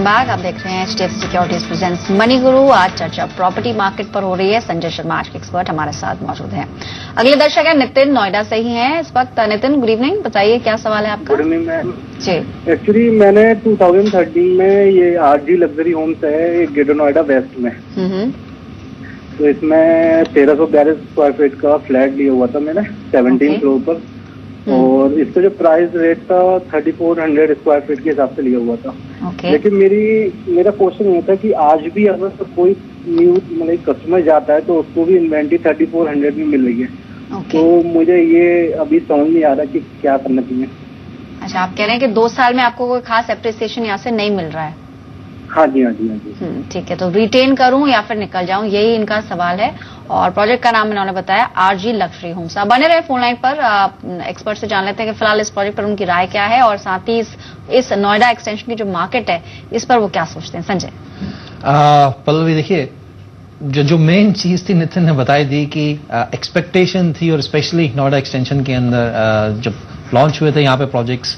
Welcome back. आप देख रहे हैं HDFC सिक्योरिटीज प्रेजेंट्स मनी गुरु। आज चर्चा प्रॉपर्टी मार्केट पर हो रही है। संजय शर्मा आज के एक्सपर्ट हमारे साथ मौजूद हैं। अगले दर्शक है नितिन, नोएडा से ही हैं इस वक्त। नितिन, गुड इवनिंग, बताइए क्या सवाल है आपका। गुड इवनिंग मैम जी। एक्चुअली मैंने 2013 में ये RG लग्जरी होम्स है ये ग्रेटर नोएडा वेस्ट में, तो इसमें 1342 स्क्वायर फीट का फ्लैट लिया हुआ था मैंने 17 फ्लोर पर, और इसका जो प्राइस रेट था 3400 स्क्वायर फीट के हिसाब से लिया हुआ था। लेकिन मेरा क्वेश्चन ये था कि आज भी अगर तो कोई न्यू मतलब कस्टमर जाता है तो उसको भी इन्वेंट्री 3400 में मिल रही है। तो मुझे ये अभी समझ नहीं आ रहा कि क्या करना चाहिए। अच्छा, आप कह रहे हैं कि 2 साल में आपको कोई खास एप्रिसिएशन यहाँ से नहीं मिल रहा है। हाँ जी, हाँ जी, हाँ जी। ठीक है, तो रिटेन करूं या फिर निकल जाऊं, यही इनका सवाल है। और प्रोजेक्ट का नाम इन्होंने बताया RG लग्जरी होम्स। आप बने रहे फोन लाइन पर, एक्सपर्ट से जान लेते हैं कि फिलहाल इस प्रोजेक्ट पर उनकी राय क्या है और साथ ही इस नोएडा एक्सटेंशन की जो मार्केट है इस पर वो क्या सोचते हैं। संजय। पल्लवी, देखिए जो मेन चीज थी नितिन ने बताई दी कि एक्सपेक्टेशन थी, और स्पेशली नोएडा एक्सटेंशन के अंदर जब लॉन्च हुए थे यहाँ पे प्रोजेक्ट्स,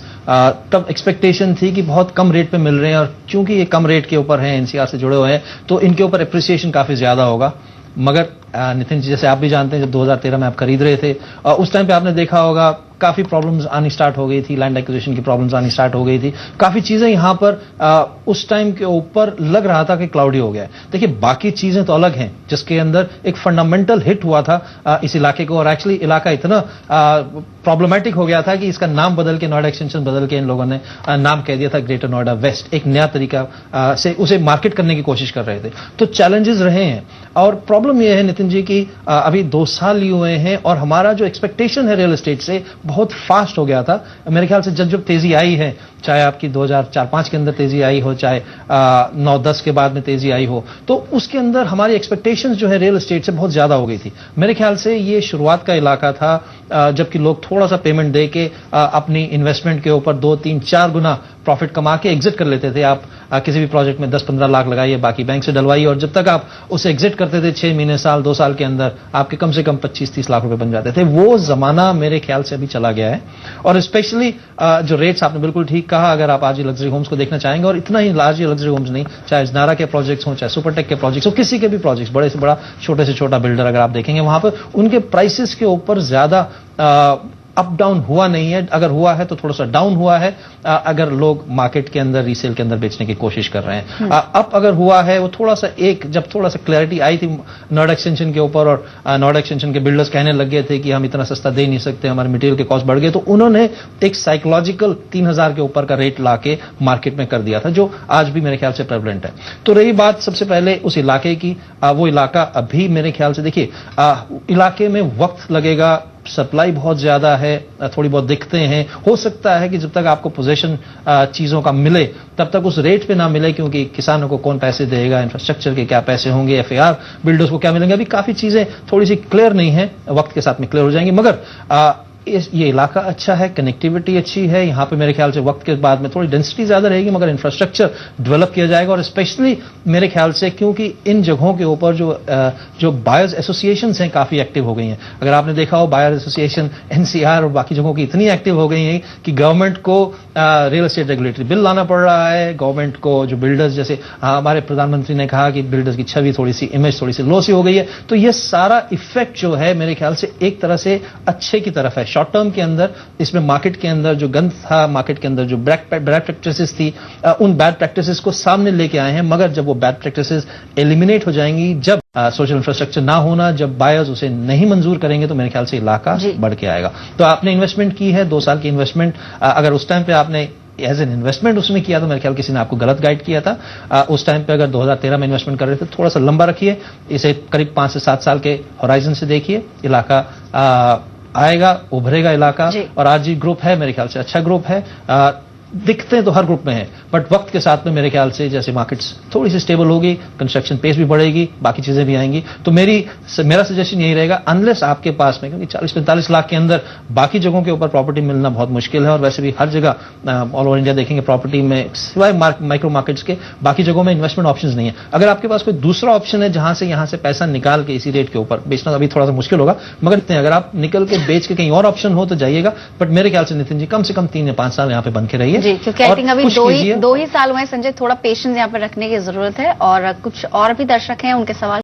तब एक्सपेक्टेशन थी कि बहुत कम रेट पे मिल रहे हैं, और चूंकि ये कम रेट के ऊपर हैं, NCR से जुड़े हुए हैं, तो इनके ऊपर एप्रिसिएशन काफी ज्यादा होगा। मगर नितिन जी, जैसे आप भी जानते हैं, जब 2013 में आप खरीद रहे थे, उस टाइम पे आपने देखा होगा काफी प्रॉब्लम्स आनी स्टार्ट हो गई थी, लैंड एक्विजिशन की प्रॉब्लम्स आनी स्टार्ट हो गई थी, काफी चीजें यहाँ पर उस टाइम के ऊपर लग रहा था कि क्लाउडी हो गया है। देखिए, बाकी चीजें तो अलग हैं, जिसके अंदर एक फंडामेंटल हिट हुआ था इस इलाके को, और एक्चुअली इलाका इतना प्रॉब्लमेटिक हो गया था कि इसका नाम बदल के, नोएडा एक्सटेंशन बदल के इन लोगों ने नाम कह दिया था ग्रेटर नोएडा वेस्ट। एक नया तरीका से उसे मार्केट करने की कोशिश कर रहे थे। तो चैलेंजेस रहे हैं, और प्रॉब्लम यह है नितिन जी कि अभी 2 साल लिए हुए हैं, और हमारा जो एक्सपेक्टेशन है रियल एस्टेट से बहुत फास्ट हो गया था। मेरे ख्याल से जब तेजी आई है, चाहे आपकी 2004-05 के अंदर तेजी आई हो, चाहे 9-10 के बाद में तेजी आई हो, तो उसके अंदर हमारी एक्सपेक्टेशंस जो है रियल एस्टेट से बहुत ज्यादा हो गई थी। मेरे ख्याल से ये शुरुआत का इलाका था जबकि लोग थोड़ा सा पेमेंट दे के अपनी इन्वेस्टमेंट के ऊपर 2-3-4 गुना प्रॉफिट कमा के एग्जिट कर लेते थे। आप किसी भी प्रोजेक्ट में 10-15 लाख लगाइए, बाकी बैंक से डलवाइए, और जब तक आप उसे एग्जिट करते थे 6 महीने, साल, 2 साल के अंदर आपके कम से कम 25-30 लाख रुपए बन जाते थे। वो जमाना मेरे ख्याल से अभी चला गया है। और स्पेशली जो रेट्स, आपने बिल्कुल ठीक कहा, अगर आप RG लग्जरी होम्स को देखना चाहेंगे, और इतना ही RG लग्जरी होम्स नहीं, चाहे नारा के प्रोजेक्ट्स हों, चाहे सुपरटेक के प्रोजेक्ट्स हो, किसी के भी प्रोजेक्ट्स, बड़े से बड़ा, छोटे से छोटा बिल्डर अगर आप देखेंगे, वहां पर उनके प्राइसेस के ऊपर ज्यादा अप डाउन हुआ नहीं है। अगर हुआ है तो थोड़ा सा डाउन हुआ है, अगर लोग मार्केट के अंदर, रीसेल के अंदर बेचने की कोशिश कर रहे हैं। अप अगर हुआ है वो थोड़ा सा, जब थोड़ा सा क्लैरिटी आई थी नोएडा एक्सटेंशन के ऊपर, और नोएडा एक्सटेंशन के बिल्डर्स कहने लग गए थे कि हम इतना सस्ता दे नहीं सकते, हमारे मटेरियल के कॉस्ट बढ़ गए, तो उन्होंने एक साइकोलॉजिकल 3000 के ऊपर का रेट लाके मार्केट में कर दिया था, जो आज भी मेरे ख्याल से प्रेवलेंट है। तो रही बात सबसे पहले उस इलाके की, वो इलाका अभी मेरे ख्याल से, देखिए, इलाके में वक्त लगेगा, सप्लाई बहुत ज्यादा है, थोड़ी बहुत दिक्कतें हैं। हो सकता है कि जब तक आपको पोजीशन चीजों का मिले तब तक उस रेट पे ना मिले, क्योंकि किसानों को कौन पैसे देगा, इंफ्रास्ट्रक्चर के क्या पैसे होंगे, FAR बिल्डर्स को क्या मिलेंगे, अभी काफी चीजें थोड़ी सी क्लियर नहीं है, वक्त के साथ में क्लियर हो जाएंगी। मगर ये इलाका अच्छा है, कनेक्टिविटी अच्छी है, यहाँ पे मेरे ख्याल से वक्त के बाद में थोड़ी डेंसिटी ज्यादा रहेगी, मगर इंफ्रास्ट्रक्चर डेवलप किया जाएगा। और स्पेशली मेरे ख्याल से, क्योंकि इन जगहों के ऊपर जो बायर्स एसोसिएशंस हैं काफी एक्टिव हो गई हैं। अगर आपने देखा हो, बायर एसोसिएशन NCR और बाकी जगहों की इतनी एक्टिव हो गई हैं कि गवर्नमेंट को रियल एस्टेट रेगुलेटरी बिल लाना पड़ रहा है, गवर्नमेंट को जो बिल्डर्स, जैसे हमारे प्रधानमंत्री ने कहा कि बिल्डर्स की छवि थोड़ी सी, इमेज थोड़ी सी लो सी हो गई है। तो ये सारा इफेक्ट जो है मेरे ख्याल से एक तरह से अच्छे की तरफ है। शॉर्ट टर्म के अंदर इसमें मार्केट के अंदर जो गंद था, मार्केट के अंदर जो बैड प्रैक्टिसेस थी, उन बैड प्रैक्टिसेस को सामने लेके आए हैं। मगर जब वो बैड प्रैक्टिसेस एलिमिनेट हो जाएंगी, जब सोशल इंफ्रास्ट्रक्चर ना होना, जब बायर्स उसे नहीं मंजूर करेंगे, तो मेरे ख्याल से इलाका बढ़ के आएगा। तो आपने इन्वेस्टमेंट की है, 2 साल की इन्वेस्टमेंट, अगर उस टाइम पे आपने एज एन इन्वेस्टमेंट उसमें किया तो मेरे ख्याल किसी ने आपको गलत गाइड किया था। उस टाइम पे अगर 2013 में इन्वेस्टमेंट कर रहे थे, थोड़ा सा लंबा रखिए, इसे करीब 5 से 7 साल के होराइजन से देखिए। इलाका आएगा, उभरेगा इलाका, और RG ग्रुप है, मेरे ख्याल से अच्छा ग्रुप है। दिखते तो हर ग्रुप में है, बट वक्त के साथ में मेरे ख्याल से जैसे मार्केट्स थोड़ी सी स्टेबल होगी, कंस्ट्रक्शन पेस भी बढ़ेगी, बाकी चीजें भी आएंगी, तो मेरा सजेशन यही रहेगा, अनलेस आपके पास में, क्योंकि 40-45 लाख के अंदर बाकी जगहों के ऊपर प्रॉपर्टी मिलना बहुत मुश्किल है, और वैसे भी हर जगह ऑल ओवर इंडिया देखेंगे प्रॉपर्टी में, सिवाय माइक्रो मार्केट्स के बाकी जगहों में इन्वेस्टमेंट ऑप्शंस नहीं है। अगर आपके पास कोई दूसरा ऑप्शन है जहां से यहां से पैसा निकाल के इसी रेट के ऊपर बेचना, अभी थोड़ा सा मुश्किल होगा, मगर अगर आप निकल के बेच के कहीं और ऑप्शन हो तो जाइएगा। बट मेरे ख्याल से नितिन जी, कम से कम 3 या 5 साल यहां पे बन के रहिए। कीजिए जी, क्योंकि आई और थिंक अभी push कीजिए। दो ही साल हुए हैं संजय, थोड़ा पेशेंस यहाँ पे रखने की जरूरत है। और कुछ और भी दर्शक हैं, उनके सवाल